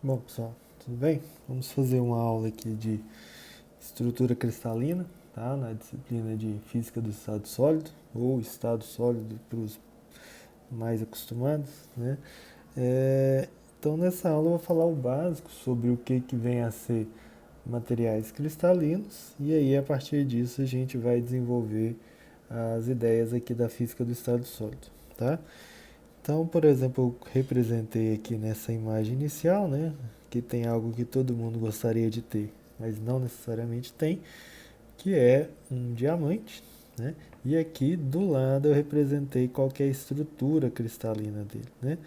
Bom, pessoal, tudo bem? Vamos fazer uma aula aqui de estrutura cristalina, tá? Na disciplina de Física do Estado Sólido, ou Estado Sólido para os mais acostumados, né? É, então, nessa aula eu vou falar o básico sobre o que vem a ser materiais cristalinos, e aí, a partir disso, a gente vai desenvolver as ideias aqui da Física do Estado Sólido, tá? Então, por exemplo, eu representei aqui nessa imagem inicial, né, que tem algo que todo mundo gostaria de ter, mas não necessariamente tem, que é um diamante, né? E aqui do lado eu representei qual que é a estrutura cristalina dele, né?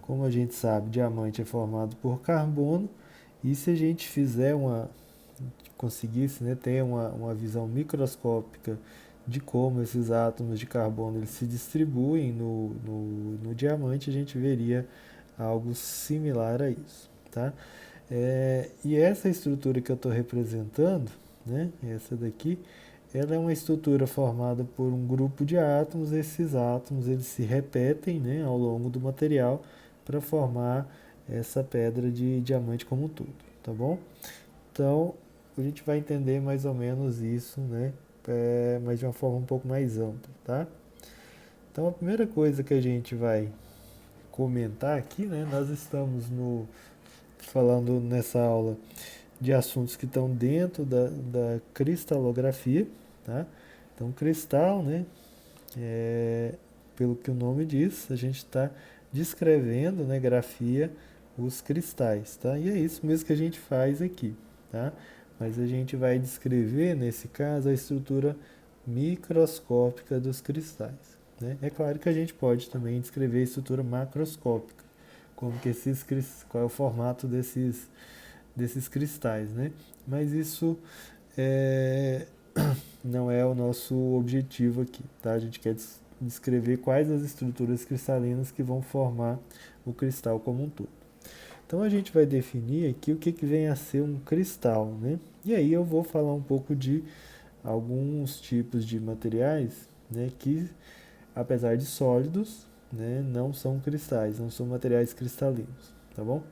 Como a gente sabe, diamante é formado por carbono, e se a gente fizer conseguisse, né, ter uma visão microscópica de como esses átomos de carbono eles se distribuem no diamante, a gente veria algo similar a isso, tá? E essa estrutura que eu estou representando, né, essa daqui, ela é uma estrutura formada por um grupo de átomos. Esses átomos eles se repetem, né, ao longo do material para formar essa pedra de diamante como um todo, tá bom? Então, a gente vai entender mais ou menos isso, né? Mas de uma forma um pouco mais ampla, tá? Então, a primeira coisa que a gente vai comentar aqui, né? Nós estamos falando nessa aula de assuntos que estão dentro da cristalografia, tá? Então, cristal, né? É, pelo que o nome diz, a gente está descrevendo, né? Grafia os cristais, tá? E é isso mesmo que a gente faz aqui, tá? Mas a gente vai descrever, nesse caso, a estrutura microscópica dos cristais, né? É claro que a gente pode também descrever a estrutura macroscópica, como que qual é o formato desses cristais, né? Mas isso é, não é o nosso objetivo aqui, tá? A gente quer descrever quais as estruturas cristalinas que vão formar o cristal como um todo. Então a gente vai definir aqui o que vem a ser um cristal, né? E aí eu vou falar um pouco de alguns tipos de materiais, né, que apesar de sólidos, né, não são cristais, não são materiais cristalinos, tá bom?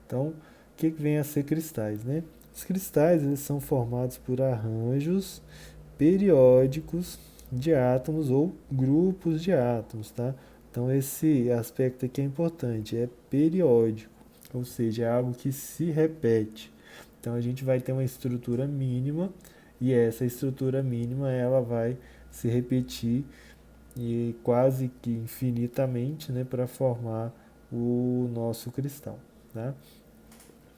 Então, o que vem a ser cristais, né? Os cristais eles são formados por arranjos periódicos de átomos ou grupos de átomos, tá? Então esse aspecto aqui é importante, é periódico, ou seja, é algo que se repete. Então a gente vai ter uma estrutura mínima e essa estrutura mínima ela vai se repetir e quase que infinitamente, né, para formar o nosso cristal, tá?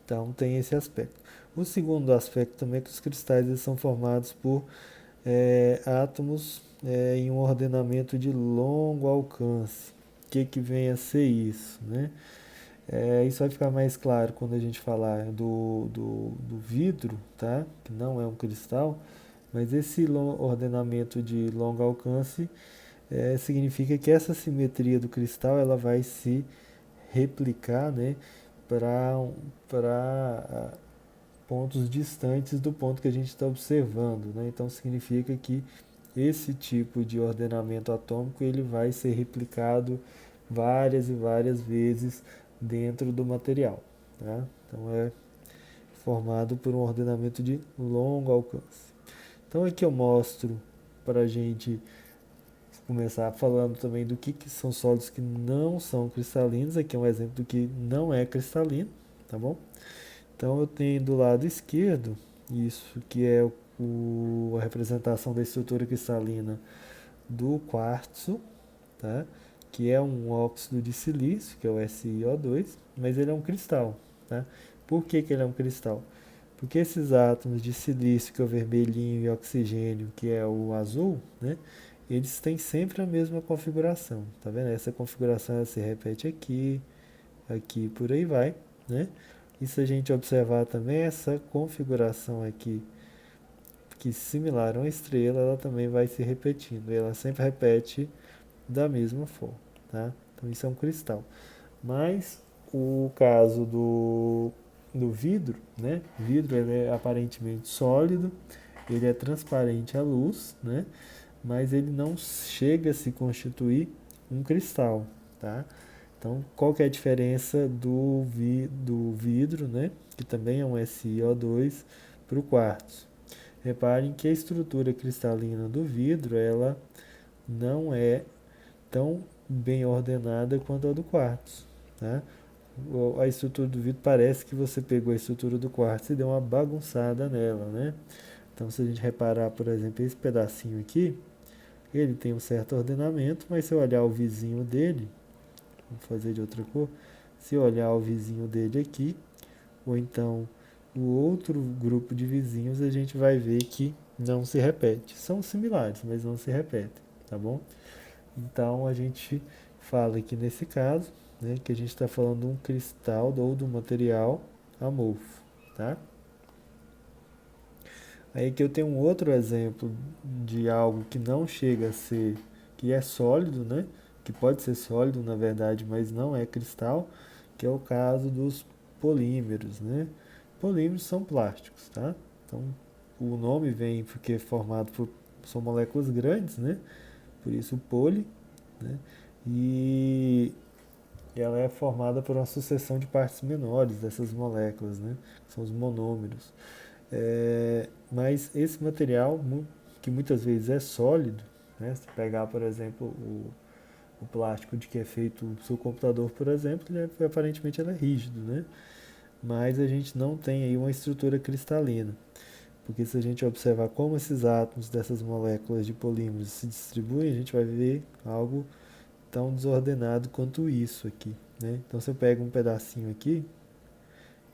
Então tem esse aspecto. O segundo aspecto também é que os cristais eles são formados por átomos em um ordenamento de longo alcance. O que vem a ser isso, né? Isso vai ficar mais claro quando a gente falar do vidro, tá? Que não é um cristal, mas esse ordenamento de longo alcance significa que essa simetria do cristal ela vai se replicar, né, para pontos distantes do ponto que a gente está observando, né? Então significa que esse tipo de ordenamento atômico ele vai ser replicado várias e várias vezes dentro do material, tá? Então é formado por um ordenamento de longo alcance. Então aqui eu mostro para a gente começar falando também do que são sólidos que não são cristalinos. Aqui é um exemplo do que não é cristalino, tá bom? Então eu tenho do lado esquerdo isso que é a representação da estrutura cristalina do quartzo, tá? Que é um óxido de silício, que é o SiO2, mas ele é um cristal, tá? Por que ele é um cristal? Porque esses átomos de silício, que é o vermelhinho, e oxigênio, que é o azul, né? Eles têm sempre a mesma configuração, tá vendo? Essa configuração ela se repete aqui, aqui, por aí vai, né? E se a gente observar também essa configuração aqui, que é similar a uma estrela, ela também vai se repetindo. E ela sempre repete da mesma forma, tá? Então isso é um cristal. Mas o caso do vidro, né? O vidro ele é aparentemente sólido, ele é transparente à luz, né? Mas ele não chega a se constituir um cristal, tá? Então, qual que é a diferença do vidro, né, que também é um SiO2, para o quartzo? Reparem que a estrutura cristalina do vidro, ela não é tão bem ordenada quanto a do quartzo, tá? A estrutura do vidro parece que você pegou a estrutura do quartzo e deu uma bagunçada nela, né? Então, se a gente reparar, por exemplo, esse pedacinho aqui, ele tem um certo ordenamento, mas se eu olhar o vizinho dele, vamos fazer de outra cor, se eu olhar o vizinho dele aqui, ou então o outro grupo de vizinhos, a gente vai ver que não se repete. São similares, mas não se repetem, tá bom? Então a gente fala aqui nesse caso, né, que a gente está falando de um cristal ou de um material amorfo, tá? Aí aqui eu tenho um outro exemplo de algo que não chega a ser, que é sólido, né? Que pode ser sólido na verdade, mas não é cristal, que é o caso dos polímeros, né? Polímeros são plásticos, tá? Então o nome vem porque é formado por são moléculas grandes, né? Por isso o poli, né? E ela é formada por uma sucessão de partes menores dessas moléculas, né? São os monômeros. Mas esse material, que muitas vezes é sólido, né? Se pegar, por exemplo, o plástico de que é feito o seu computador, por exemplo, aparentemente ele é rígido, né? Mas a gente não tem aí uma estrutura cristalina. Porque se a gente observar como esses átomos dessas moléculas de polímeros se distribuem, a gente vai ver algo tão desordenado quanto isso aqui, né? Então se eu pego um pedacinho aqui,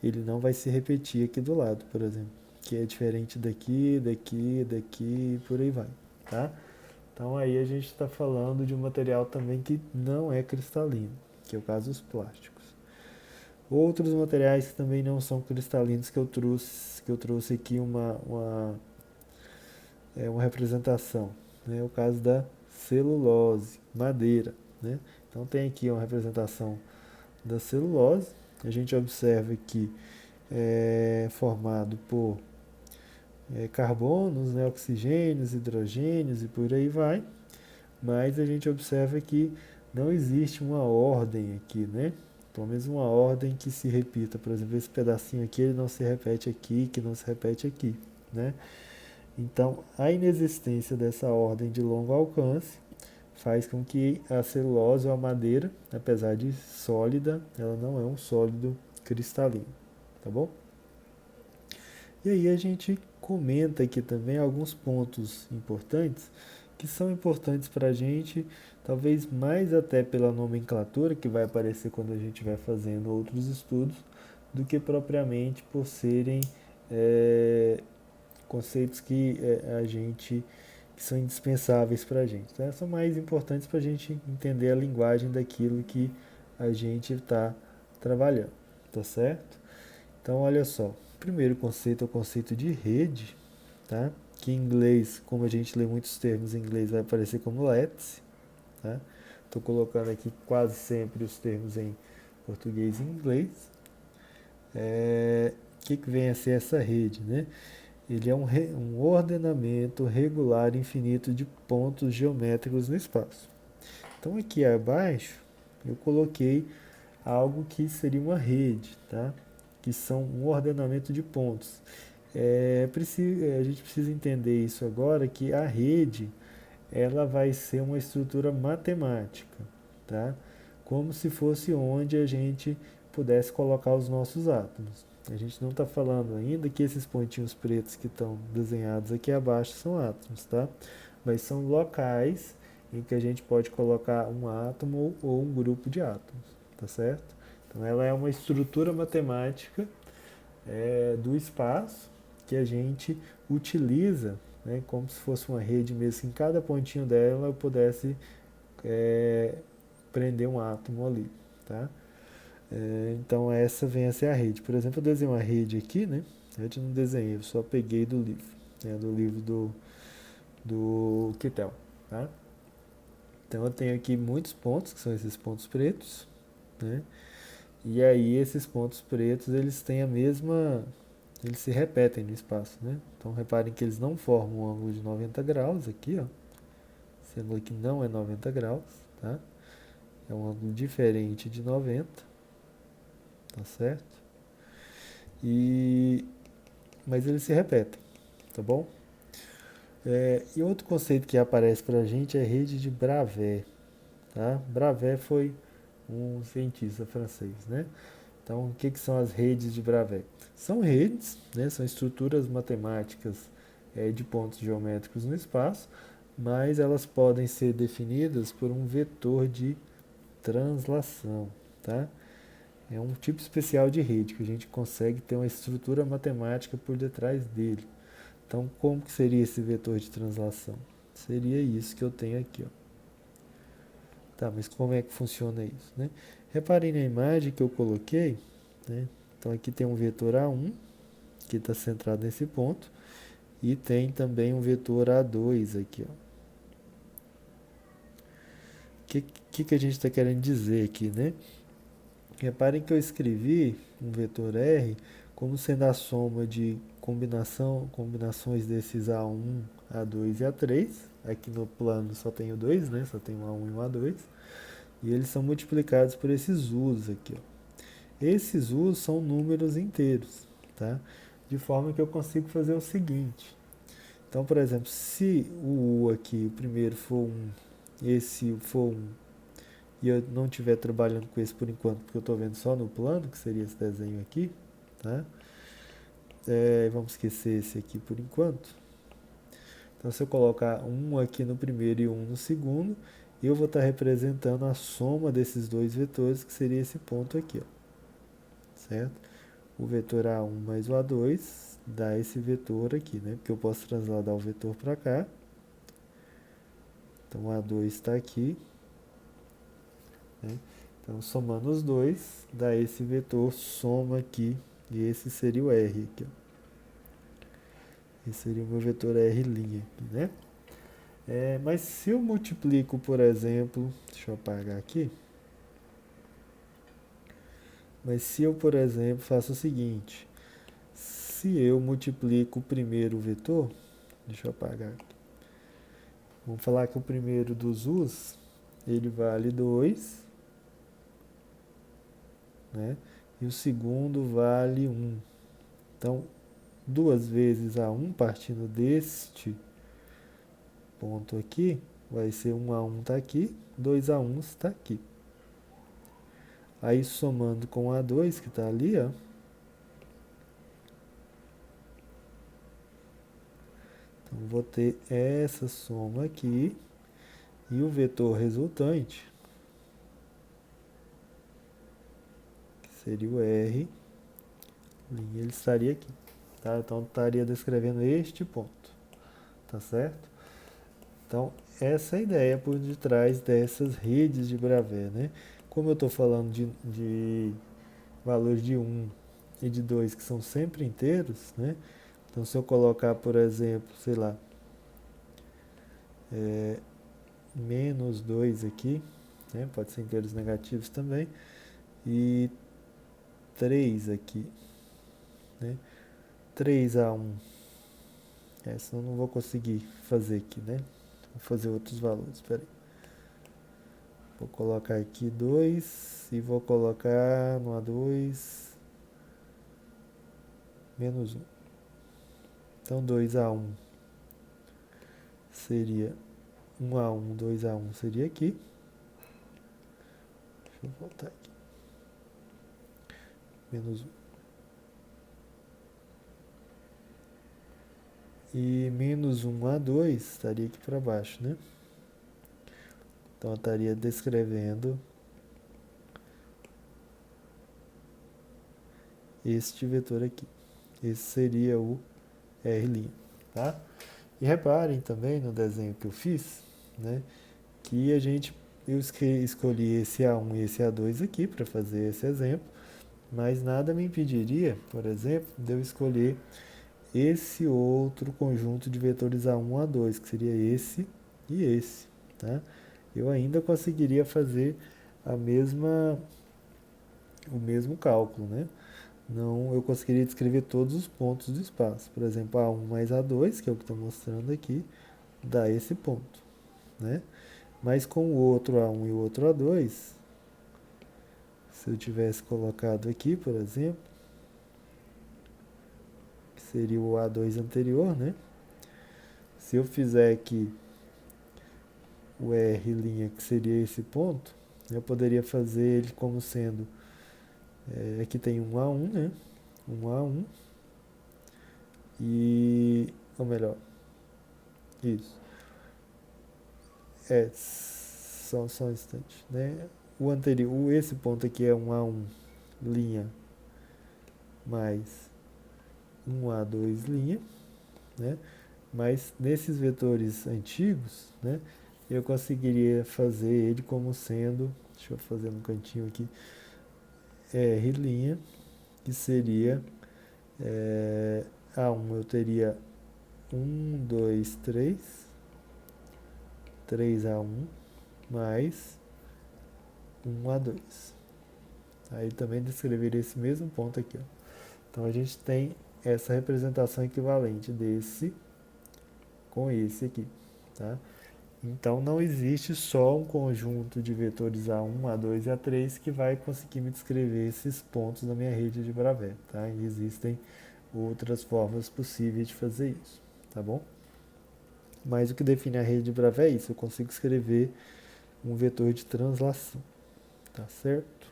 ele não vai se repetir aqui do lado, por exemplo, que é diferente daqui, daqui, daqui e por aí vai, tá? Então aí a gente está falando de um material também que não é cristalino, que é o caso dos plásticos. Outros materiais que também não são cristalinos que eu trouxe aqui uma representação, né? O caso da celulose, madeira, né? Então tem aqui uma representação da celulose. A gente observa que é formado por carbonos, né, oxigênios, hidrogênios e por aí vai. Mas a gente observa que não existe uma ordem aqui, né? Pelo menos uma ordem que se repita. Por exemplo, esse pedacinho aqui ele não se repete aqui, que não se repete aqui, né? Então, a inexistência dessa ordem de longo alcance faz com que a celulose ou a madeira, apesar de sólida, ela não é um sólido cristalino, tá bom? E aí a gente comenta aqui também alguns pontos importantes que são importantes para a gente, talvez mais até pela nomenclatura que vai aparecer quando a gente vai fazendo outros estudos, do que propriamente por serem conceitos que são indispensáveis para a gente. Tá? São mais importantes para a gente entender a linguagem daquilo que a gente está trabalhando, tá certo? Então, olha só. O primeiro conceito é o conceito de rede, tá? Que em inglês, como a gente lê muitos termos em inglês, vai aparecer como lattice, tá? Estou colocando aqui quase sempre os termos em português e inglês. O que vem a ser essa rede, né? Ele é um ordenamento regular infinito de pontos geométricos no espaço. Então aqui abaixo eu coloquei algo que seria uma rede, tá? Que são um ordenamento de pontos. A gente precisa entender isso agora, que a rede ela vai ser uma estrutura matemática, tá? Como se fosse onde a gente pudesse colocar os nossos átomos. A gente não está falando ainda que esses pontinhos pretos que estão desenhados aqui abaixo são átomos, tá? Mas são locais em que a gente pode colocar um átomo ou um grupo de átomos, tá certo? Então ela é uma estrutura matemática do espaço que a gente utiliza, né, como se fosse uma rede mesmo, que em cada pontinho dela eu pudesse prender um átomo ali, tá? Então essa vem a ser a rede. Por exemplo, eu desenhei uma rede aqui, né? Eu não desenhei, eu só peguei do livro, né, do livro do Kittel, tá? Então eu tenho aqui muitos pontos, que são esses pontos pretos, né? E aí esses pontos pretos, eles têm a mesma, eles se repetem no espaço, né? Então reparem que eles não formam um ângulo de 90 graus aqui, ó. Esse ângulo aqui não é 90 graus, tá? é um ângulo diferente de 90, tá certo? Mas eles se repetem, tá bom? E outro conceito que aparece para a gente é rede de Bravais, tá? Bravais foi um cientista francês, né? Então, o que são as redes de Bravais? São redes, né? São estruturas matemáticas de pontos geométricos no espaço, mas elas podem ser definidas por um vetor de translação, tá? É um tipo especial de rede que a gente consegue ter uma estrutura matemática por detrás dele. Então, como que seria esse vetor de translação? Seria isso que eu tenho aqui, ó. Tá, mas como é que funciona isso, né? Reparem na imagem que eu coloquei, né? Então aqui tem um vetor A1, que está centrado nesse ponto, e tem também um vetor A2 aqui, ó. O que a gente está querendo dizer aqui, né? Reparem que eu escrevi um vetor R como sendo a soma de combinações desses A1, A2 e A3. Aqui no plano só tenho dois, né? Só tem um A1 e um A2. E eles são multiplicados por esses U's aqui, ó. Esses U's são números inteiros, tá? De forma que eu consigo fazer o seguinte. Então, por exemplo, se o U aqui, o primeiro for 1, esse for 1, e eu não estiver trabalhando com esse por enquanto, porque eu estou vendo só no plano, que seria esse desenho aqui, tá? Vamos esquecer esse aqui por enquanto. Então, se eu colocar 1 aqui no primeiro e 1 no segundo, eu vou estar representando a soma desses dois vetores, que seria esse ponto aqui, ó, certo? O vetor A1 mais o A2 dá esse vetor aqui, né? Porque eu posso transladar o vetor para cá. Então, o A2 está aqui, né? Então, somando os dois, dá esse vetor soma aqui, e esse seria o R aqui, ó. Esse seria o meu vetor R', aqui, né? Mas se eu multiplico, por exemplo, deixa eu apagar aqui. Mas se eu, por exemplo, faço o seguinte, se eu multiplico o primeiro vetor, deixa eu apagar aqui. Vamos falar que o primeiro dos U's, ele vale 2, né? E o segundo vale 1. Então, duas vezes A1 partindo deste ponto aqui, vai ser 1A1 está aqui, 2A1 está aqui. Aí somando com A2 que está ali, ó. Então vou ter essa soma aqui e o vetor resultante, que seria o R', ele estaria aqui, tá? Então estaria descrevendo este ponto, tá certo? Então essa é a ideia por detrás dessas redes de Bravais, né? Como eu estou falando de valores de 1 e de 2 que são sempre inteiros, né? Então se eu colocar, por exemplo, sei lá, menos 2 aqui, né? Pode ser inteiros negativos também, e 3 aqui, né? 3A1, senão eu não vou conseguir fazer aqui, né? Vou fazer outros valores, espera aí. Vou colocar aqui 2 e vou colocar no A2 menos 1. Então 2A1 seria 1A1, 2A1 seria aqui. Deixa eu voltar aqui. Menos 1. E menos 1A2 estaria aqui para baixo, né? Então eu estaria descrevendo este vetor aqui. Esse seria o R', tá? E reparem também no desenho que eu fiz, né, que eu escolhi esse A1 e esse A2 aqui para fazer esse exemplo, mas nada me impediria, por exemplo, de eu escolher esse outro conjunto de vetores A1 e A2, que seria esse e esse, tá? Eu ainda conseguiria fazer o mesmo cálculo, né? Não, eu conseguiria descrever todos os pontos do espaço. Por exemplo, A1 mais A2, que é o que estou mostrando aqui, dá esse ponto, né? Mas com o outro A1 e o outro A2, se eu tivesse colocado aqui, por exemplo, que seria o A2 anterior, né? Se eu fizer aqui o R', que seria esse ponto, eu poderia fazer ele como sendo, aqui tem um A1, né? Um A1 ou melhor, isso, só um instante, né? O anterior, esse ponto aqui é um A1 linha mais um A2 linha, né? Mas nesses vetores antigos, né, eu conseguiria fazer ele como sendo, deixa eu fazer no cantinho aqui, R', que seria A1, eu teria 1, 2, 3A1 mais 1A2. Aí também descreveria esse mesmo ponto aqui, ó. Então a gente tem essa representação equivalente desse com esse aqui, tá? Então não existe só um conjunto de vetores A1, A2 e A3 que vai conseguir me descrever esses pontos na minha rede de Bravais, tá? E existem outras formas possíveis de fazer isso, tá bom? Mas o que define a rede de Bravais é isso, eu consigo escrever um vetor de translação, tá certo?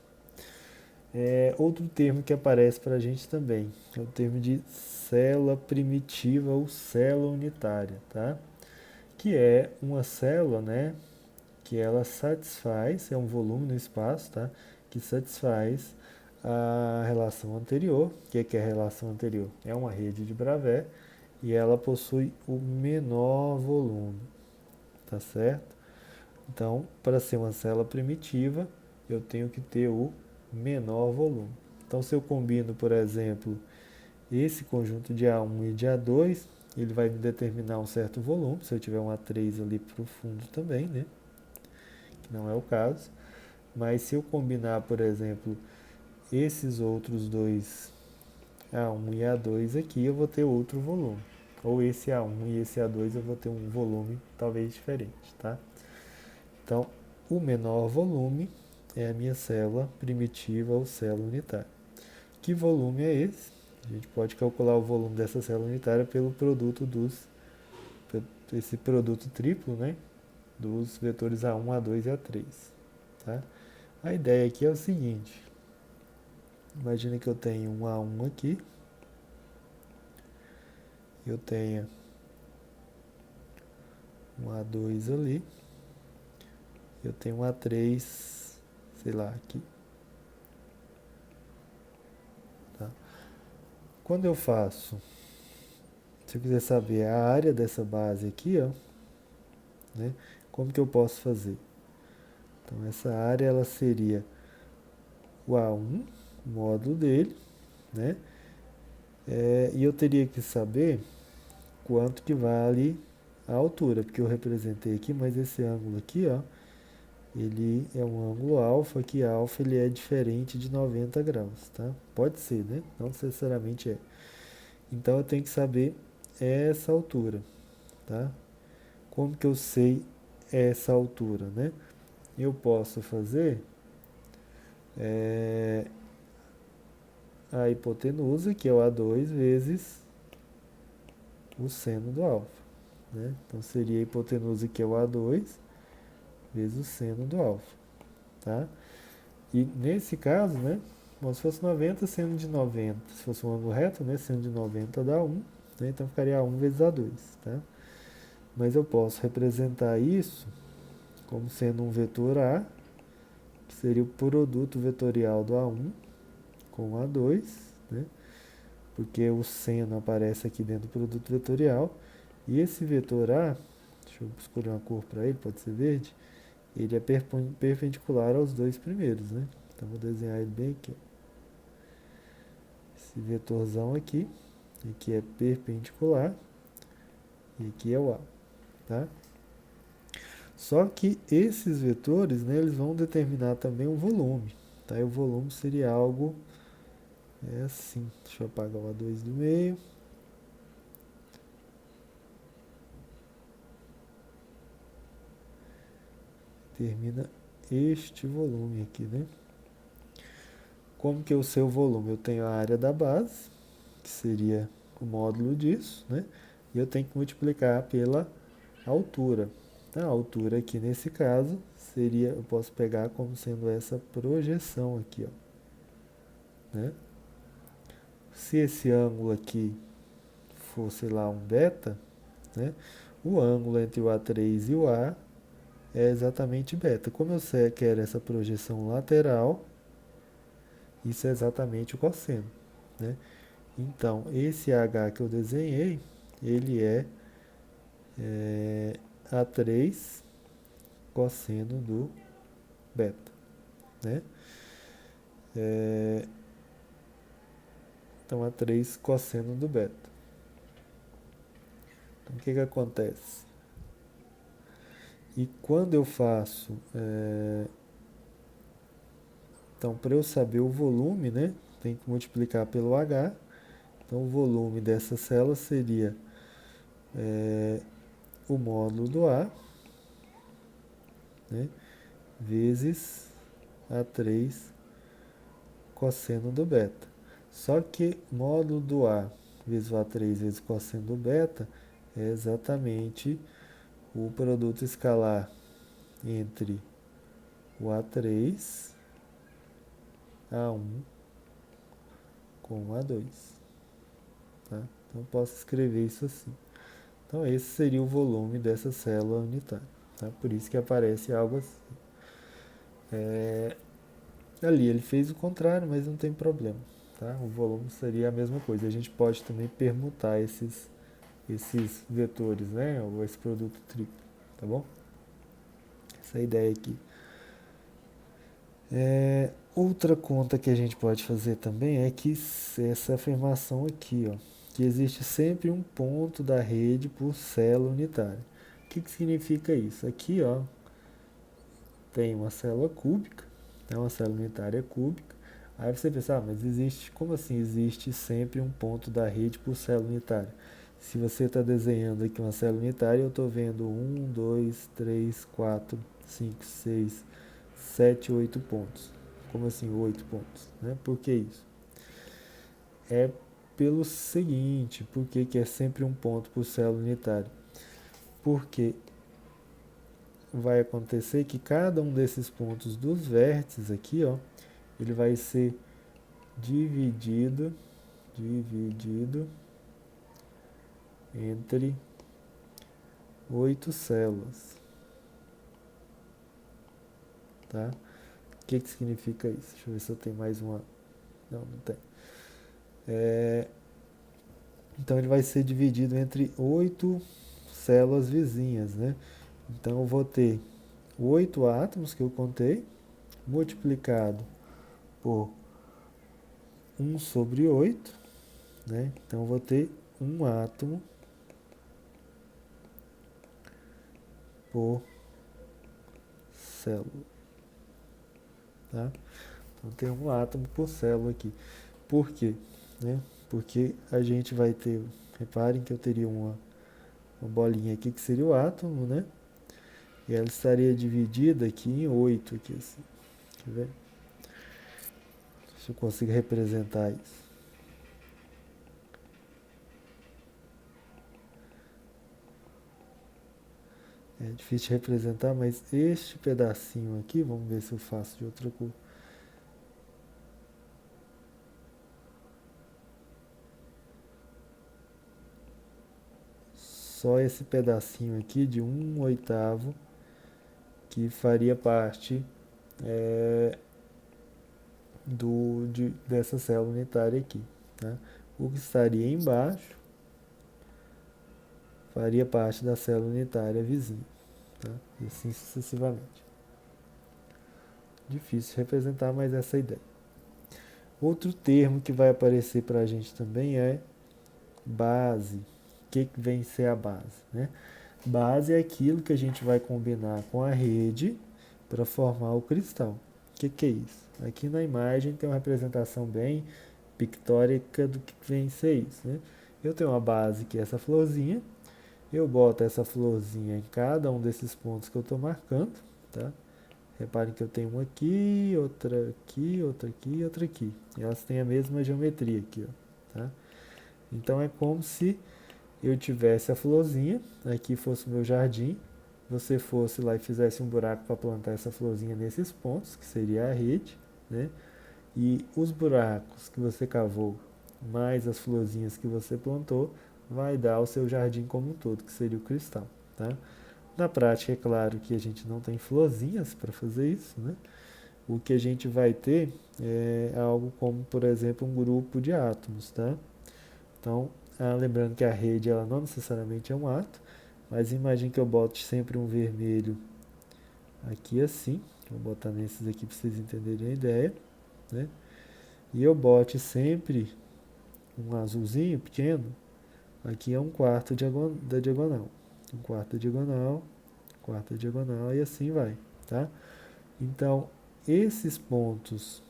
Outro termo que aparece para a gente também é o termo de célula primitiva ou célula unitária, tá? Que é uma célula, né, que ela satisfaz, é um volume no espaço, tá? Que satisfaz a relação anterior. O que é a relação anterior? É uma rede de Bravais e ela possui o menor volume, tá certo? Então, para ser uma célula primitiva, eu tenho que ter o menor volume. Então, se eu combino, por exemplo, esse conjunto de A1 e de A2, ele vai me determinar um certo volume, se eu tiver um A3 ali para o fundo também, né? Que não é o caso. Mas se eu combinar, por exemplo, esses outros dois, A1 e A2 aqui, eu vou ter outro volume. Ou esse A1 e esse A2 eu vou ter um volume talvez diferente, tá? Então, o menor volume é a minha célula primitiva ou célula unitária. Que volume é esse? A gente pode calcular o volume dessa célula unitária pelo produto esse produto triplo, né? Dos vetores A1, A2 e A3, tá? A ideia aqui é o seguinte, imagina que eu tenho um A1 aqui, eu tenho um A2 ali, eu tenho um A3, sei lá, aqui. Tá? Quando eu faço, se eu quiser saber a área dessa base aqui, ó, né, como que eu posso fazer? Então essa área ela seria o A1, o módulo dele, né? E eu teria que saber quanto que vale a altura, porque eu representei aqui, mas esse ângulo aqui, ó, ele é um ângulo alfa, que alfa ele é diferente de 90 graus, tá? Pode ser, né? Não necessariamente é. Então eu tenho que saber essa altura, tá? Como que eu sei essa altura, né? Eu posso fazer a hipotenusa, que é o A2 vezes o seno do alfa, né? Então seria a hipotenusa, que é o A2 vezes o seno do alfa, tá? E nesse caso, né, bom, se fosse 90, seno de 90, se fosse um ângulo reto, né, seno de 90 dá 1, né, então ficaria A1 vezes A2, tá? Mas eu posso representar isso como sendo um vetor A, que seria o produto vetorial do A1 com o A2, né, porque o seno aparece aqui dentro do produto vetorial, e esse vetor A, deixa eu escolher uma cor para ele, pode ser verde, ele é perpendicular aos dois primeiros, né? Então vou desenhar ele bem aqui, ó. Esse vetorzão aqui é perpendicular, e aqui é o A, tá? Só que esses vetores, né, eles vão determinar também o volume, tá? E o volume seria algo assim, deixa eu apagar o A2 do meio. determina este volume aqui, né? Como que eu sei o volume? Eu tenho a área da base, que seria o módulo disso, né? E eu tenho que multiplicar pela altura. A altura aqui nesse caso seria, eu posso pegar como sendo essa projeção aqui, ó, né? Se esse ângulo aqui for, sei lá, um beta, né? O ângulo entre o A3 e o A é exatamente beta. Como eu quero essa projeção lateral, isso é exatamente o cosseno, né? Então, esse H que eu desenhei, ele é A3 cosseno do beta, né? Então, A3 cosseno do beta. Então, o que acontece? E quando eu faço... então, para eu saber o volume, né? Tem que multiplicar pelo H. Então, o volume dessa célula seria o módulo do A, né? Vezes A3 cosseno do beta. Só que módulo do A vezes o A3 vezes cosseno do beta é exatamente o produto escalar entre o A3, A1 com o A2. Tá? Então eu posso escrever isso assim. Então esse seria o volume dessa célula unitária. Tá? Por isso que aparece algo assim. Ali ele fez o contrário, mas não tem problema. Tá? O volume seria a mesma coisa. A gente pode também permutar esses vetores, né? Ou esse produto triplo, tá bom? Essa é a ideia aqui. Outra conta que a gente pode fazer também é que essa afirmação aqui, ó, que existe sempre um ponto da rede por célula unitária. O que significa isso? Aqui, ó, tem uma célula cúbica, né, uma célula unitária cúbica. Aí você pensa, mas existe, como assim existe sempre um ponto da rede por célula unitária? Se você está desenhando aqui uma célula unitária, eu estou vendo 1, 2, 3, 4, 5, 6, 7, 8 pontos. Como assim 8 pontos? Né? Por que isso? É pelo seguinte, por que é sempre um ponto por célula unitária? Porque vai acontecer que cada um desses pontos dos vértices aqui, ó, ele vai ser dividido entre 8 células. Tá? O que significa isso? Deixa eu ver se eu tenho mais uma. Não tem. Então ele vai ser dividido entre 8 células vizinhas, né? Então eu vou ter 8 átomos que eu contei, multiplicado por 1 sobre 8, né? Então eu vou ter um átomo por célula, tá? Então tem um átomo por célula aqui. Por quê? Né? Porque a gente vai ter, reparem que eu teria uma bolinha aqui que seria o átomo, né? E ela estaria dividida aqui em 8, aqui assim. Quer ver? Se eu consigo representar isso. É difícil de representar, mas este pedacinho aqui, vamos ver se eu faço de outra cor. Só esse pedacinho aqui de 1/8 que faria parte dessa célula unitária aqui. Tá? O que estaria embaixo faria parte da célula unitária vizinha. Tá? E assim sucessivamente. Difícil representar, mas essa é a ideia. Outro termo que vai aparecer para a gente também é base. O que vem ser a base? Né? Base é aquilo que a gente vai combinar com a rede para formar o cristal. O que é isso? Aqui na imagem tem uma representação bem pictórica do que vem ser isso. Né? Eu tenho uma base que é essa florzinha. Eu boto essa florzinha em cada um desses pontos que eu estou marcando. Tá? Reparem que eu tenho uma aqui, outra aqui, outra aqui e outra aqui. E elas têm a mesma geometria aqui, ó, tá? Então é como se eu tivesse a florzinha, aqui fosse o meu jardim, você fosse lá e fizesse um buraco para plantar essa florzinha nesses pontos, que seria a rede, né? E os buracos que você cavou, mais as florzinhas que você plantou, vai dar o seu jardim como um todo, que seria o cristal, tá? Na prática, é claro que a gente não tem florzinhas para fazer isso, né? O que a gente vai ter é algo como, por exemplo, um grupo de átomos, tá? Então, lembrando que a rede ela não necessariamente é um átomo, mas imagine que eu bote sempre um vermelho aqui assim, vou botar nesses aqui para vocês entenderem a ideia, né? E eu bote sempre um azulzinho pequeno, aqui é um quarto da diagonal, um quarto da diagonal, quarta diagonal e assim vai, tá? Então, esses pontos,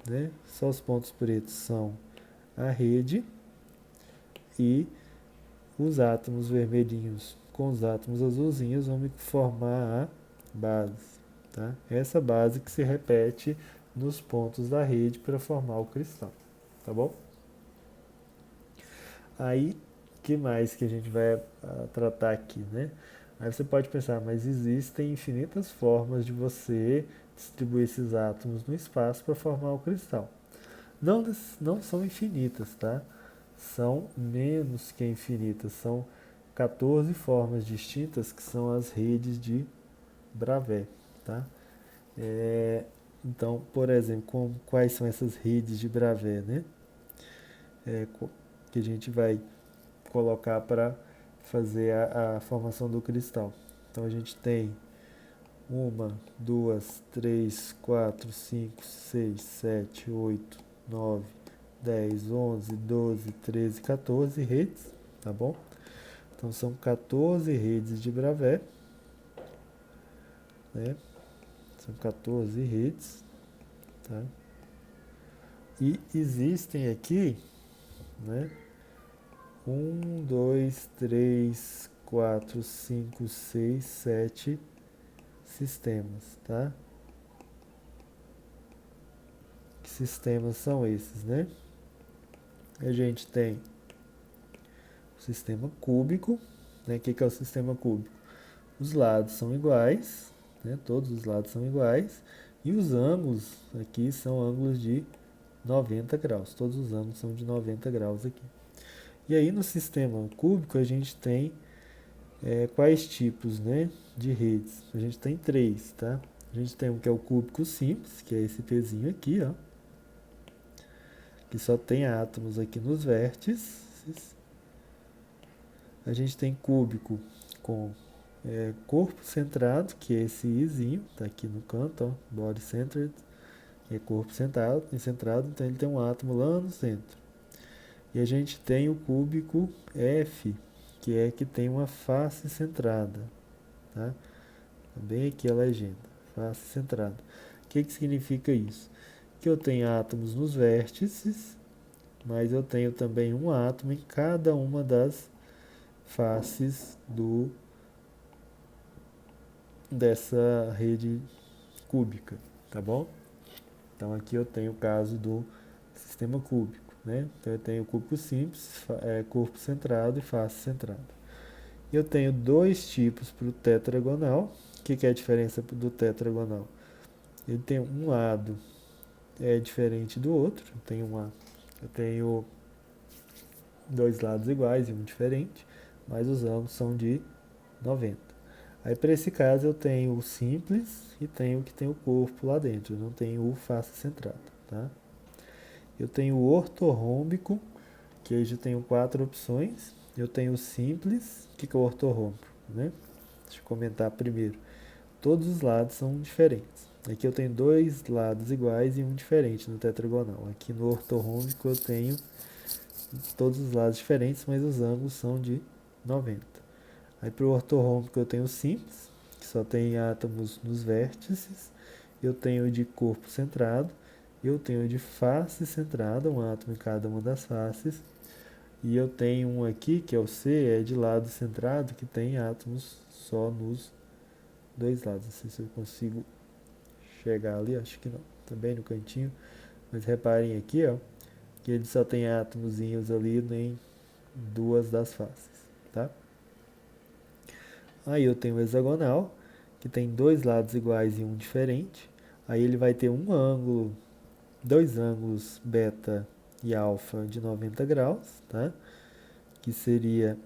né, só os pontos pretos são a rede e os átomos vermelhinhos com os átomos azulzinhos vão formar a base, tá? Essa base que se repete nos pontos da rede para formar o cristal, tá bom? Aí, que mais que a gente vai tratar aqui, né? Aí você pode pensar, mas existem infinitas formas de você distribuir esses átomos no espaço para formar o cristal. Não, não são infinitas, tá? São menos que infinitas. São 14 formas distintas que são as redes de Bravais, tá? Então, por exemplo, quais são essas redes de Bravais, né? Que a gente vai colocar para fazer a formação do cristal. Então a gente tem 1, 2, 3, 4, 5, 6, 7, 8, 9, 10, 11, 12, 13, 14 redes, tá bom? Então são 14 redes de Bravais, né? São 14 redes, tá? E existem aqui, né? 1, 2, 3, 4, 5, 6, 7 sistemas, tá? Que sistemas são esses, né? A gente tem o sistema cúbico, né? O que é o sistema cúbico? Os lados são iguais, né? Todos os lados são iguais, e os ângulos aqui são ângulos de 90 graus, todos os ângulos são de 90 graus aqui. E aí no sistema cúbico a gente tem quais tipos, né, de redes? A gente tem três, tá? A gente tem um que é o cúbico simples, que é esse pezinho aqui, ó, que só tem átomos aqui nos vértices. A gente tem cúbico com corpo centrado, que é esse izinho, tá aqui no canto, ó, body centered, que é corpo centrado, então ele tem um átomo lá no centro. E a gente tem o cúbico F, que é que tem uma face centrada, tá? Bem aqui a legenda, face centrada. O que significa isso? Que eu tenho átomos nos vértices, mas eu tenho também um átomo em cada uma das faces dessa rede cúbica, tá bom? Então aqui eu tenho o caso do sistema cúbico, né? Então eu tenho cúbico simples, corpo centrado e face centrada. Eu tenho dois tipos para o tetragonal. O que é a diferença do tetragonal? Ele tem um lado diferente do outro. Eu tenho dois lados iguais e um diferente, mas os ângulos são de 90. Aí para esse caso eu tenho o simples e tenho o que tem o corpo lá dentro, eu não tenho o face centrado, tá? Eu tenho o ortorrômbico, que aí já tenho 4 opções. Eu tenho o simples, o que é o ortorrômbico, né? Deixa eu comentar primeiro. Todos os lados são diferentes. Aqui eu tenho dois lados iguais e um diferente no tetragonal. Aqui no ortorrômbico eu tenho todos os lados diferentes, mas os ângulos são de 90. Aí para o ortorrômbico eu tenho o simples, que só tem átomos nos vértices. Eu tenho de corpo centrado. Eu tenho de face centrada, um átomo em cada uma das faces. E eu tenho um aqui, que é o C, é de lado centrado, que tem átomos só nos dois lados. Não sei se eu consigo enxergar ali, acho que não, tá bem no cantinho, mas reparem aqui, ó, que ele só tem átomozinhos ali em duas das faces, tá? Aí eu tenho o hexagonal, que tem dois lados iguais e um diferente. Aí ele vai ter um ângulo, dois ângulos beta e alfa de 90 graus, tá? Que seria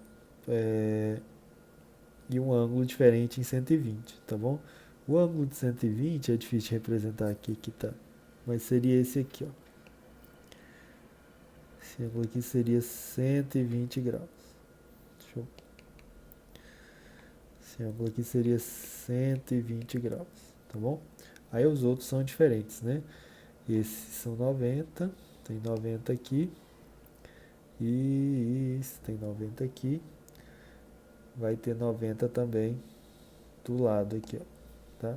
e um ângulo diferente em 120, tá bom? O ângulo de 120 é difícil de representar aqui, que tá, mas seria esse aqui, ó. Esse ângulo aqui seria 120 graus. Deixa eu... Esse ângulo aqui seria 120 graus, tá bom? Aí os outros são diferentes, né? Esses são 90, tem 90 aqui, e esse tem 90 aqui, vai ter 90 também do lado aqui, ó, tá?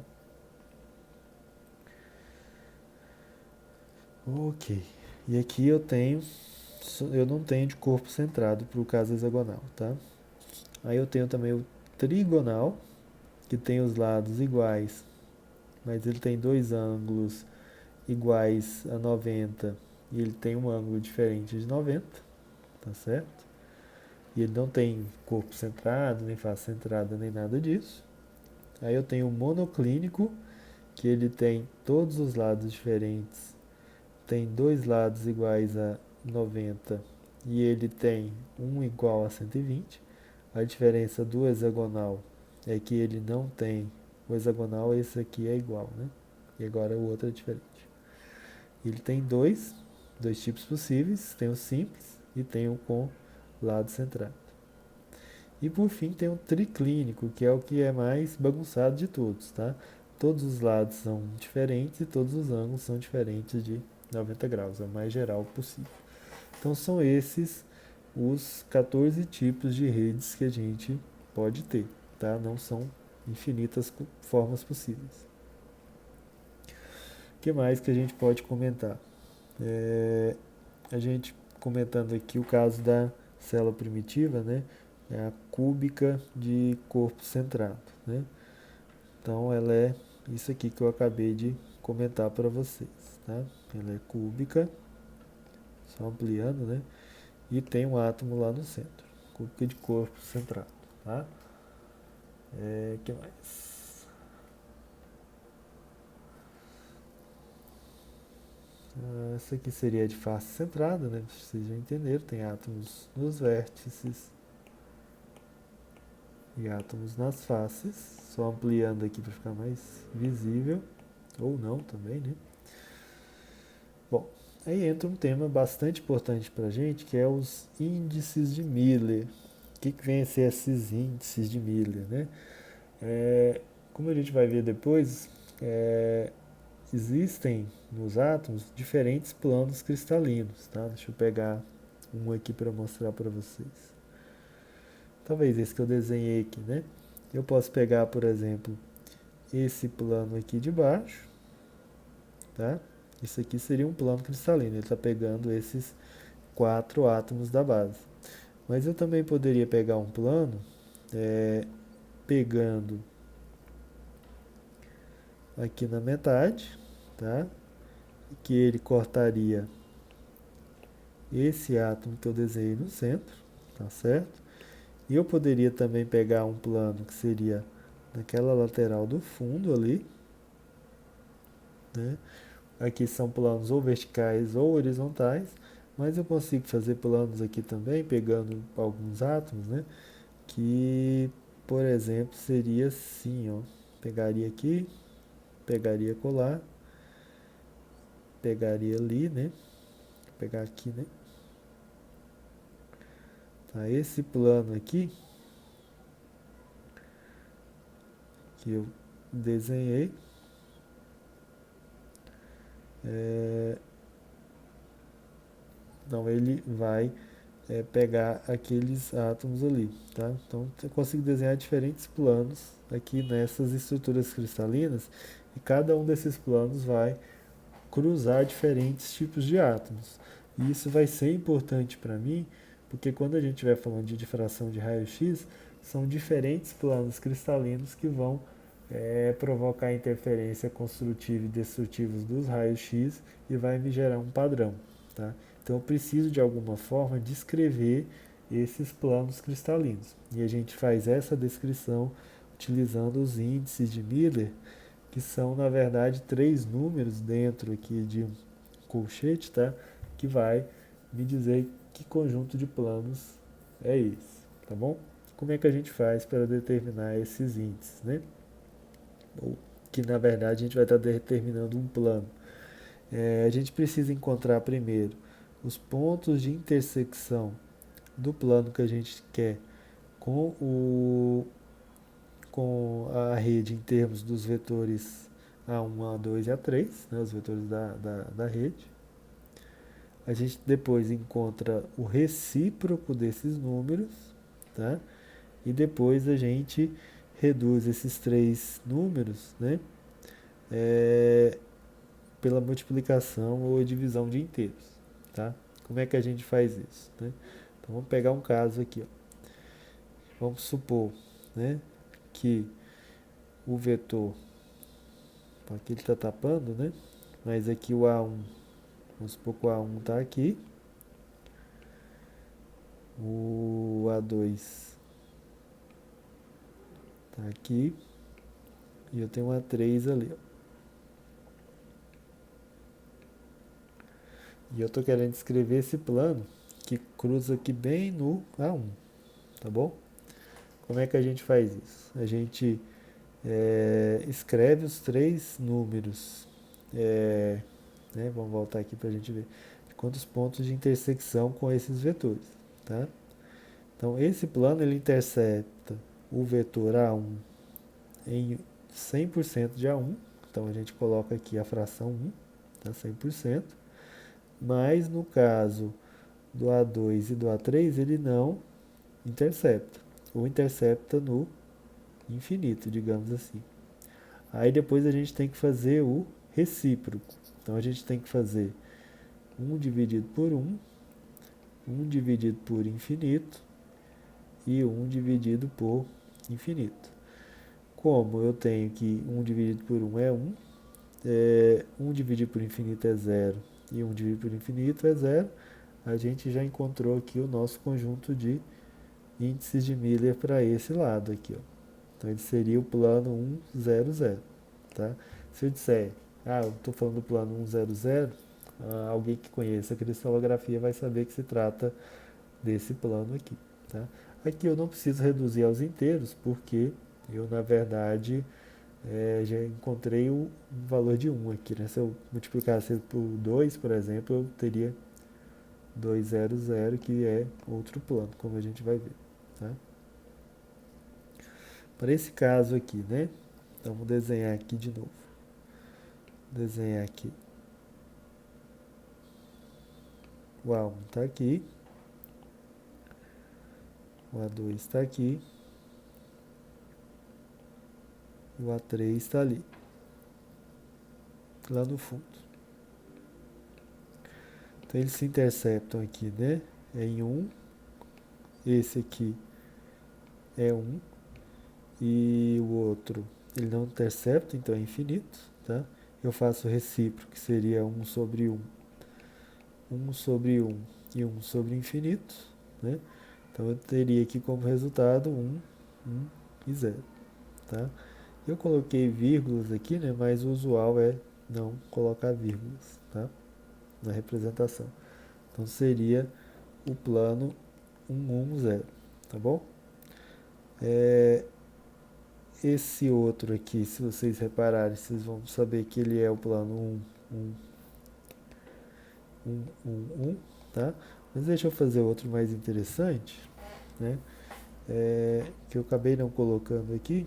Ok, e aqui eu não tenho de corpo centrado para o caso hexagonal, tá? Aí eu tenho também o trigonal, que tem os lados iguais, mas ele tem dois ângulos iguais a 90 e ele tem um ângulo diferente de 90, tá certo? E ele não tem corpo centrado, nem face centrada, nem nada disso. Aí eu tenho o monoclínico, que ele tem todos os lados diferentes, tem dois lados iguais a 90 e ele tem um igual a 120. A diferença do hexagonal é que ele não tem o hexagonal, esse aqui é igual, né? E agora o outro é diferente. Ele tem dois tipos possíveis, tem o simples e tem o com lado centrado. E por fim tem o triclínico, que é o que é mais bagunçado de todos, tá? Todos os lados são diferentes e todos os ângulos são diferentes de 90 graus, é o mais geral possível. Então são esses os 14 tipos de redes que a gente pode ter, tá? Não são infinitas formas possíveis. O que mais que a gente pode comentar? A gente comentando aqui o caso da célula primitiva, né? É a cúbica de corpo centrado, né? Então ela é isso aqui que eu acabei de comentar para vocês, tá? Ela é cúbica, só ampliando, né? E tem um átomo lá no centro, cúbica de corpo centrado, tá? Que mais? Essa aqui seria de face centrada, né? Vocês já entenderam, tem átomos nos vértices e átomos nas faces, só ampliando aqui para ficar mais visível, ou não também, né? Bom, aí entra um tema bastante importante para a gente, que é os índices de Miller. O que vem a ser esses índices de Miller, né? Como a gente vai ver depois, existem nos átomos diferentes planos cristalinos, tá? Deixa eu pegar um aqui para mostrar para vocês. Talvez esse que eu desenhei aqui, né? Eu posso pegar, por exemplo, esse plano aqui de baixo, tá? Isso aqui seria um plano cristalino, ele está pegando esses 4 átomos da base. Mas eu também poderia pegar um plano pegando aqui na metade, tá? Que ele cortaria esse átomo que eu desenhei no centro, tá certo? E eu poderia também pegar um plano que seria naquela lateral do fundo ali, né? Aqui são planos ou verticais ou horizontais, mas eu consigo fazer planos aqui também, pegando alguns átomos, né? Que, por exemplo, seria assim, ó. Pegaria aqui, pegaria colar, pegaria ali, né? Vou pegar aqui, né? Tá, esse plano aqui que eu desenhei então ele vai pegar aqueles átomos ali, tá? Então eu consigo desenhar diferentes planos aqui nessas estruturas cristalinas e cada um desses planos vai cruzar diferentes tipos de átomos. E isso vai ser importante para mim, porque quando a gente estiver falando de difração de raio-x, são diferentes planos cristalinos que vão provocar interferência construtiva e destrutivos dos raios X e vai me gerar um padrão. Tá? Então eu preciso de alguma forma descrever esses planos cristalinos. E a gente faz essa descrição utilizando os índices de Miller, que são na verdade 3 números dentro aqui de um colchete, tá? Que vai me dizer que conjunto de planos é esse, tá bom? Como é que a gente faz para determinar esses índices, né? Ou que na verdade a gente vai estar determinando um plano. A gente precisa encontrar primeiro os pontos de intersecção do plano que a gente quer com, com a rede em termos dos vetores A1, A2 e A3, né, os vetores da rede. A gente depois encontra o recíproco desses números, tá? E depois a gente reduz esses 3 números, né, pela multiplicação ou divisão de inteiros, tá? Como é que a gente faz isso, né? Então vamos pegar um caso aqui, ó. Vamos supor, né, que o vetor, aqui ele está tapando, né? Mas aqui o A1, vamos supor que o A1 está aqui, o A2 está aqui e eu tenho um A3 ali, ó. E eu estou querendo escrever esse plano que cruza aqui bem no A1, tá bom? Como é que a gente faz isso? A gente escreve os 3 números, né? Vamos voltar aqui para a gente ver quantos pontos de intersecção com esses vetores, tá? Então esse plano ele intercepta o vetor A1 em 100% de A1, então a gente coloca aqui a fração 1, tá? 100%, mas no caso do A2 e do A3 ele não intercepta, ou intercepta no infinito, digamos assim. Aí depois a gente tem que fazer o recíproco. Então a gente tem que fazer 1 dividido por 1, 1 dividido por infinito e 1 dividido por infinito. Como eu tenho que 1 dividido por 1 é 1, 1 dividido por infinito é 0 e 1 dividido por infinito é 0, a gente já encontrou aqui o nosso conjunto de índices de Miller para esse lado aqui, ó. Então ele seria o plano 1, 0, 0. Tá? Se eu disser, eu estou falando do plano 1, 0, 0, alguém que conheça a cristalografia vai saber que se trata desse plano aqui. Tá? Aqui eu não preciso reduzir aos inteiros, porque eu, na verdade, já encontrei o valor de 1 aqui. Né? Se eu multiplicasse por 2, por exemplo, eu teria 200, que é outro plano, como a gente vai ver. Tá? Para esse caso aqui, né? Então, vou desenhar aqui de novo. Desenhar aqui. O A1 está aqui. O A2 está aqui. O A3 está ali. Lá no fundo. Então, eles se interceptam aqui, né? Em 1. Esse aqui é 1. E o outro, ele não intercepta, então é infinito, tá? Eu faço o recíproco, que seria 1 sobre 1. 1 sobre 1 e 1 sobre infinito, né? Então eu teria aqui como resultado 1, 1 e 0, tá? Eu coloquei vírgulas aqui, né? Mas o usual é não colocar vírgulas, tá? Na representação. Então seria o plano 1, 1, 0, tá bom? Esse outro aqui, se vocês repararem, vocês vão saber que ele é o plano 1, 1, 1, 1, 1, tá? Mas deixa eu fazer outro mais interessante, né? Que eu acabei não colocando aqui,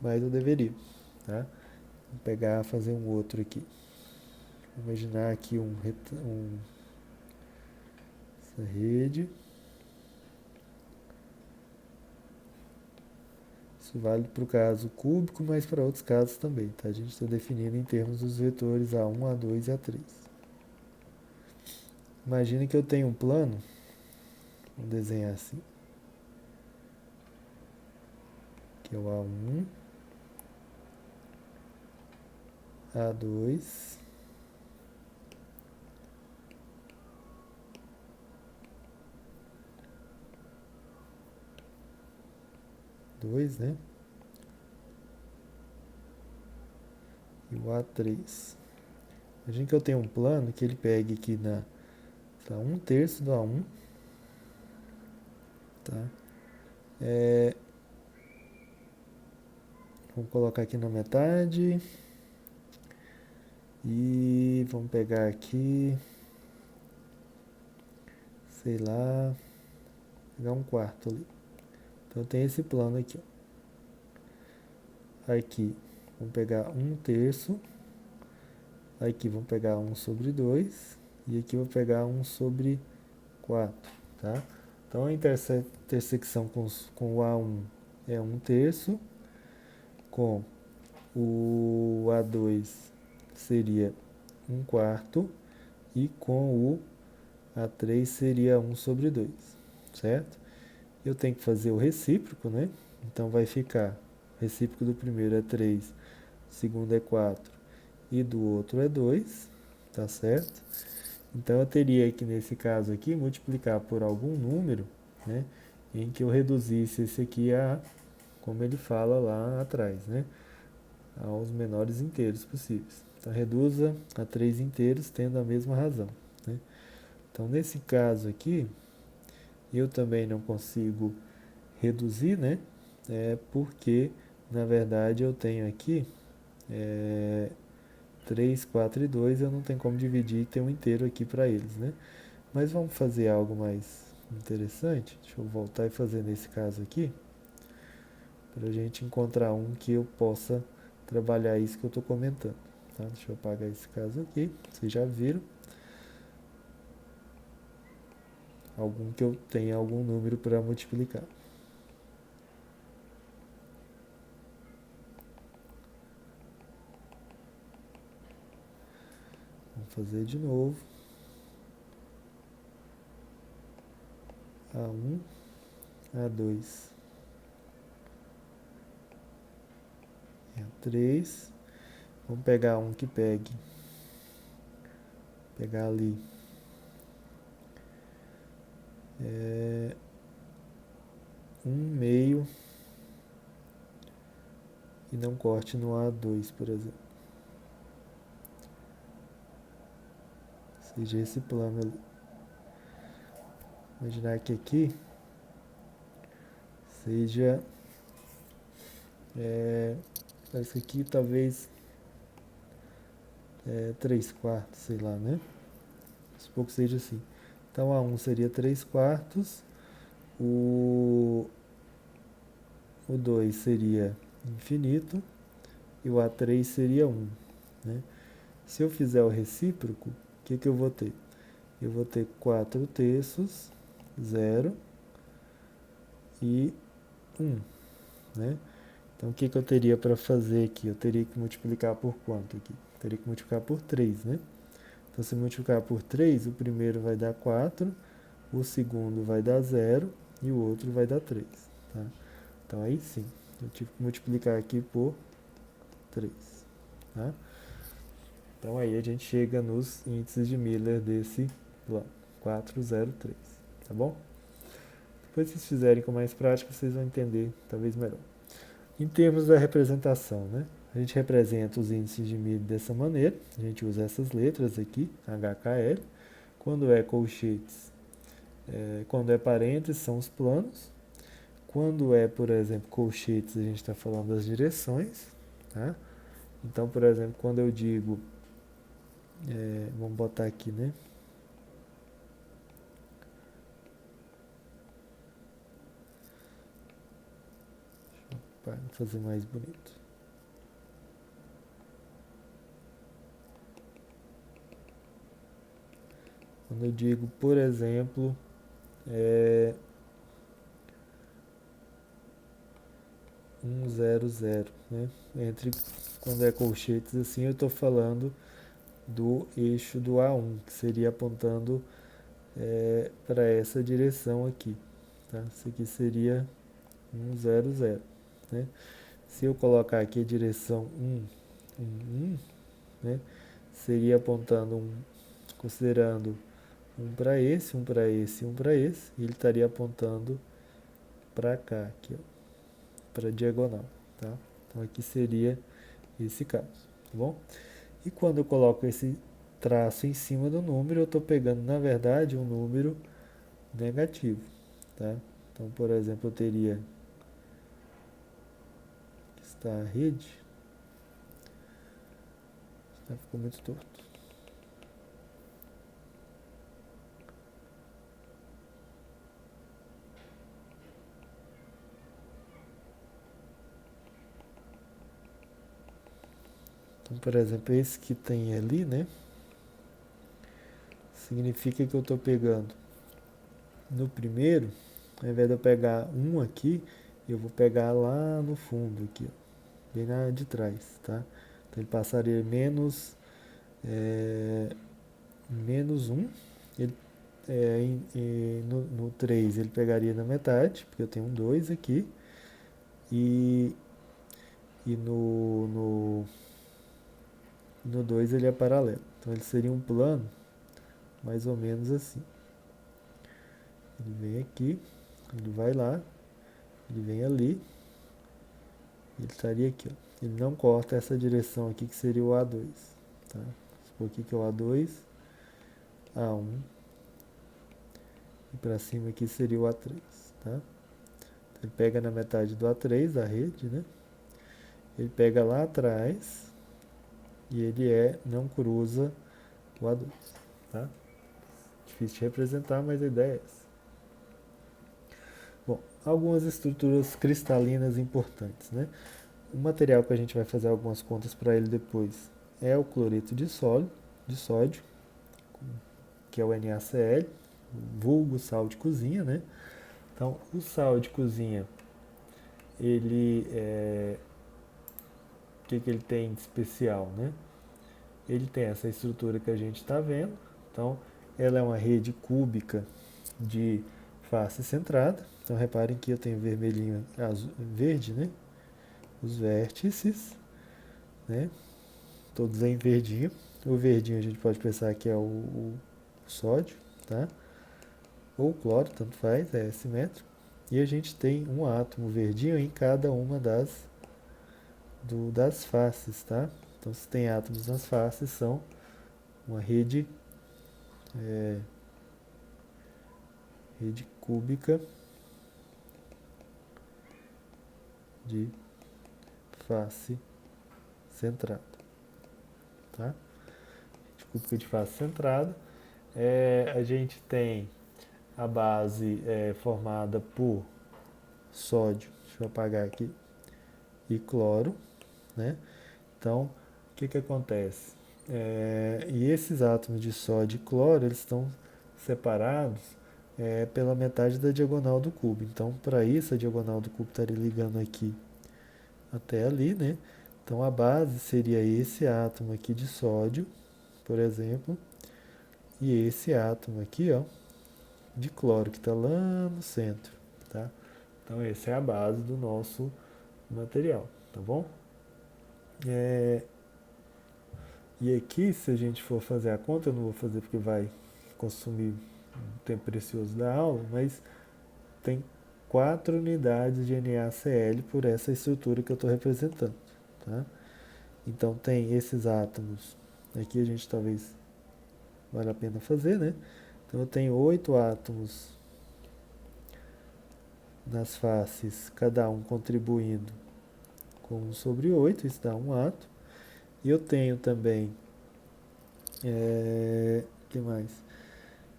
mas eu deveria, tá? Vou pegar, fazer um outro aqui. Vou imaginar aqui essa rede. Isso vale para o caso cúbico, mas para outros casos também, tá? A gente está definindo em termos dos vetores A1, A2 e A3. Imagine que eu tenho um plano, vamos desenhar assim. que é o A1, A2, né? E o A3. Imagina que eu tenho um plano que ele pegue aqui na 1/3 do A1, tá? Vamos colocar aqui na metade. E vamos pegar aqui, sei lá, pegar 1/4 ali. Então tem esse plano aqui, ó. Aqui, vamos pegar 1/3. Aqui vamos pegar 1/2. E aqui vou pegar 1/4, tá? Então a intersecção com o A1 é 1/3. Com o A2 seria 1/4. E com o A3 seria 1/2, certo? Eu tenho que fazer o recíproco, né? Então vai ficar, o recíproco do primeiro é 3, do segundo é 4 e do outro é 2, tá certo? Então eu teria que, nesse caso aqui, multiplicar por algum número, né? Em que eu reduzisse esse aqui a, como ele fala lá atrás, né? Aos menores inteiros possíveis. Então reduza a 3 inteiros tendo a mesma razão, né? Então nesse caso aqui, eu também não consigo reduzir, né? Porque, na verdade, eu tenho aqui 3, 4 e 2, eu não tenho como dividir e ter um inteiro aqui para eles, né? Mas vamos fazer algo mais interessante. Deixa eu voltar e fazer nesse caso aqui, para a gente encontrar um que eu possa trabalhar isso que eu estou comentando. Tá? Deixa eu apagar esse caso aqui, vocês já viram. Algum que eu tenha algum número para multiplicar. Vamos fazer de novo. A1, A2 e A3. Vamos pegar um que pegue. Pegar ali. 1/2 e não corte no A2, por exemplo. Seja esse plano ali. Imaginar que aqui seja esse aqui talvez 3/4, sei lá, né? Supor que seja assim. Então A1 seria 3/4, o 2 seria infinito e o A3 seria 1, né? Se eu fizer o recíproco, o que eu vou ter? Eu vou ter 4/3, 0 e 1, né? Então o que eu teria para fazer aqui? Eu teria que multiplicar por quanto aqui? Eu teria que multiplicar por 3, né? Então se multiplicar por 3, o primeiro vai dar 4, o segundo vai dar 0 e o outro vai dar 3, tá? Então aí sim, eu tive que multiplicar aqui por 3, tá? Então aí a gente chega nos índices de Miller desse plano, 403, tá bom? Depois se vocês fizerem com mais prática, vocês vão entender talvez melhor. Em termos da representação, né? A gente representa os índices de Miller dessa maneira, a gente usa essas letras aqui, HKL. Quando é colchetes, quando é parênteses, são os planos. Quando é, por exemplo, colchetes, a gente está falando das direções, tá? Então, por exemplo, quando eu digo, vamos botar aqui, né? Para fazer mais bonito. Quando eu digo, por exemplo, 100, né? Quando é colchetes assim, eu estou falando do eixo do A1, que seria apontando para essa direção aqui, tá? Isso aqui seria 100, né? Se eu colocar aqui a direção 1, 1, 1, né? Seria apontando considerando um para esse, um para esse, um para esse, e ele estaria apontando para cá, aqui, para a diagonal, tá? Então aqui seria esse caso, tá bom? E quando eu coloco esse traço em cima do número, eu estou pegando, na verdade, um número negativo, tá? Então, por exemplo, eu teria, aqui está a rede, ficou muito torto. Então, por exemplo, esse que tem ali, né? Significa que eu estou pegando no primeiro, ao invés de eu pegar um aqui, eu vou pegar lá no fundo, aqui, ó, bem na de trás, tá? Então ele passaria menos 1, ele, no 3 ele pegaria na metade, porque eu tenho um 2 aqui, e no 2 ele é paralelo. Então ele seria um plano mais ou menos assim. Ele vem aqui, ele vai lá, ele vem ali, ele estaria aqui, ó. Ele não corta essa direção aqui que seria o A2, tá? Supor aqui que é o A2, A1, e para cima aqui seria o A3, tá? Então, ele pega na metade do A3 da rede, né? Ele pega lá atrás e ele não cruza o A2, tá? Difícil de representar, mas a ideia é essa. Bom, algumas estruturas cristalinas importantes, né? O material que a gente vai fazer algumas contas para ele depois é o cloreto de sódio, que é o NaCl, vulgo sal de cozinha, né? Então, o sal de cozinha, ele o que ele tem de especial, né? Ele tem essa estrutura que a gente está vendo. Então, ela é uma rede cúbica de face centrada. Então, reparem que eu tenho vermelhinho, azul, verde, né? Os vértices, né? Todos em verdinho. O verdinho a gente pode pensar que é o sódio, tá? Ou cloro, tanto faz, é simétrico. E a gente tem um átomo verdinho em cada uma das faces, tá? Então, se tem átomos nas faces, são uma rede cúbica de face centrada, tá? Rede cúbica de face centrada. A gente tem a base formada por sódio, deixa eu apagar aqui, e cloro, né? Então, o que acontece? E esses átomos de sódio e cloro, eles estão separados pela metade da diagonal do cubo. Então, para isso, a diagonal do cubo estaria ligando aqui até ali, né? Então, a base seria esse átomo aqui de sódio, por exemplo, e esse átomo aqui, ó, de cloro, que está lá no centro, tá? Então, essa é a base do nosso material, tá bom? E aqui, se a gente for fazer a conta, eu não vou fazer porque vai consumir um tempo precioso da aula, mas tem 4 unidades de NaCl por essa estrutura que eu estou representando, tá? Então tem esses átomos, aqui a gente talvez vale a pena fazer, né? Então eu tenho 8 átomos nas faces, cada um contribuindo com 1 sobre 8, isso dá um átomo. E eu tenho também, que mais?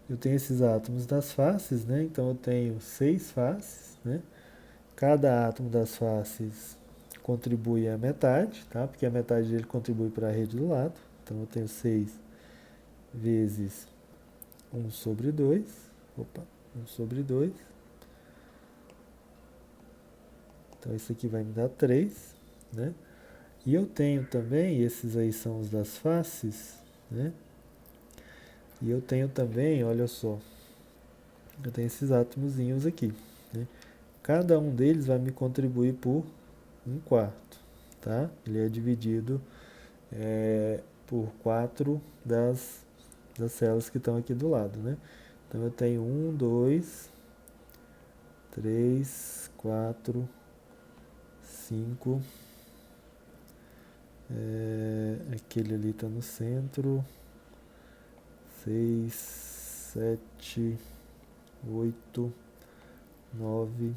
Eu tenho esses átomos das faces, né? Então eu tenho 6 faces, né? Cada átomo das faces contribui a metade, tá? Porque a metade dele contribui para a rede do lado. Então eu tenho 6 vezes 1 sobre 2. Opa, 1 sobre 2. Então isso aqui vai me dar 3, né? E eu tenho também, esses aí são os das faces, né? E eu tenho também, olha só, eu tenho esses átomozinhos aqui, né? Cada um deles vai me contribuir por 1/4, tá? Ele é dividido por 4 das células que estão aqui do lado, né? Então eu tenho 1, 2, 3, 4, 5, aquele ali está no centro, 6, 7, 8, 9,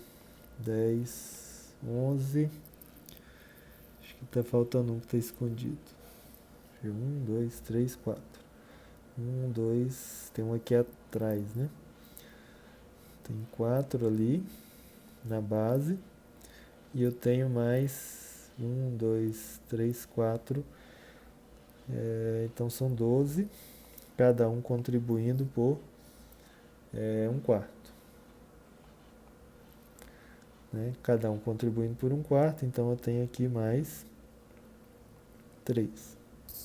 10, 11. Acho que está faltando um que está escondido. 1, 2, 3, 4. 1, 2, tem um aqui atrás, né? Tem 4 ali na base. E eu tenho mais 1, 2, 3, 4. Então são 12, cada um contribuindo por 1/4. Né? Cada um contribuindo por 1/4, então eu tenho aqui mais 3.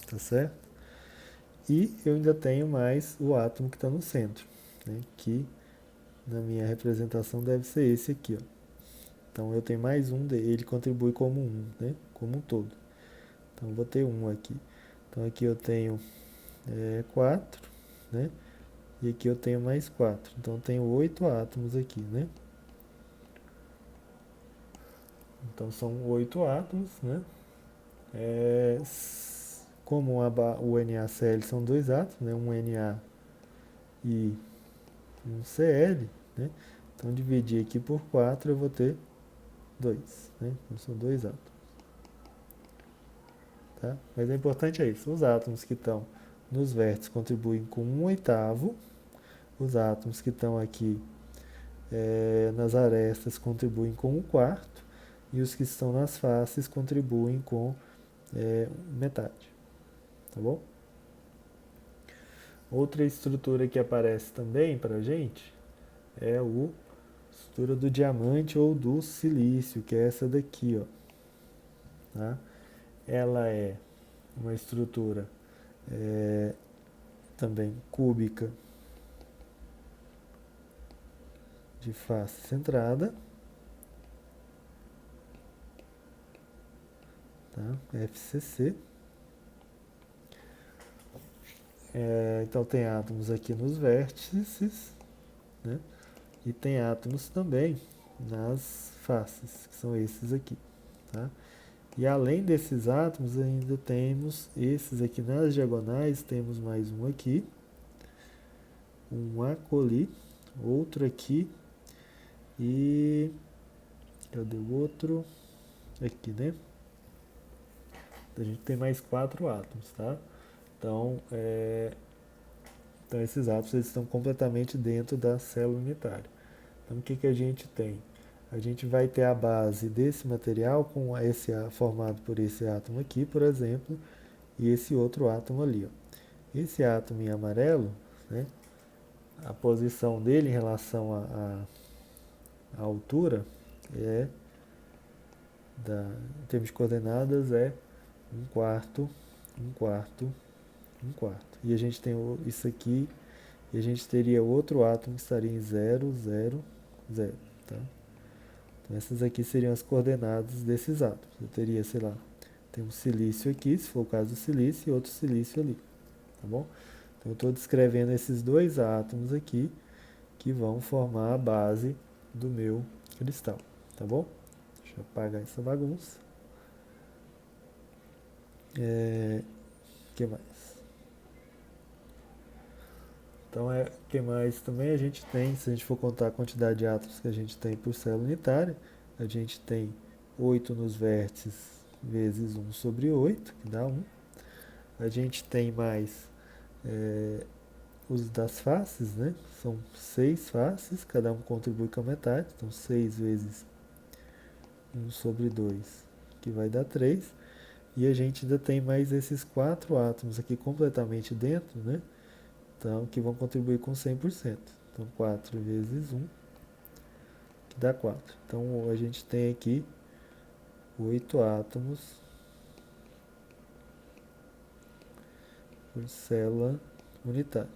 Tá certo? E eu ainda tenho mais o átomo que está no centro, né? Que na minha representação deve ser esse aqui, ó. Então eu tenho mais um dele, ele contribui como um, né? Como um todo. Então eu vou ter um aqui. Então aqui eu tenho 4, né? E aqui eu tenho mais 4. Então eu tenho 8 átomos aqui, né? Então são 8 átomos, né? Como o NaCl são 2 átomos, né? Um Na e um Cl, né? Então dividir aqui por 4 eu vou ter 2, né? Então são 2 átomos. Tá? Mas o importante é isso, os átomos que estão nos vértices contribuem com 1/8, os átomos que estão aqui nas arestas contribuem com 1/4 e os que estão nas faces contribuem com metade. Tá bom? Outra estrutura que aparece também para a gente é a estrutura do diamante ou do silício, que é essa daqui, ó. Tá? Ela é uma estrutura também cúbica de face centrada, tá? FCC. Então tem átomos aqui nos vértices, né? E tem átomos também nas faces, que são esses aqui, tá? E além desses átomos, ainda temos esses aqui nas diagonais, temos mais um aqui, um acoli, outro aqui, e cadê o outro? Aqui, né? A gente tem mais 4 átomos, tá? Então esses átomos eles estão completamente dentro da célula unitária. Então o que a gente tem? A gente vai ter a base desse material formado por esse átomo aqui, por exemplo, e esse outro átomo ali. Ó. Esse átomo em amarelo, né, a posição dele em relação à altura em termos de coordenadas, é 1/4, 1/4, 1/4. E a gente tem isso aqui, e a gente teria outro átomo que estaria em 0, 0, 0. Tá? Então essas aqui seriam as coordenadas desses átomos. Eu teria, sei lá, tem um silício aqui, se for o caso do silício, e outro silício ali. Tá bom? Então eu estou descrevendo esses dois átomos aqui que vão formar a base do meu cristal. Tá bom? Deixa eu apagar essa bagunça. Que mais? Então, que mais também a gente tem, se a gente for contar a quantidade de átomos que a gente tem por célula unitária, a gente tem 8 nos vértices vezes 1/8, que dá 1. A gente tem mais os das faces, né? São 6 faces, cada um contribui com a metade, então 6 vezes 1/2, que vai dar 3. E a gente ainda tem mais esses 4 átomos aqui completamente dentro, né? Então, que vão contribuir com 100%. Então, 4 vezes 1, que dá 4. Então, a gente tem aqui 8 átomos por célula unitária.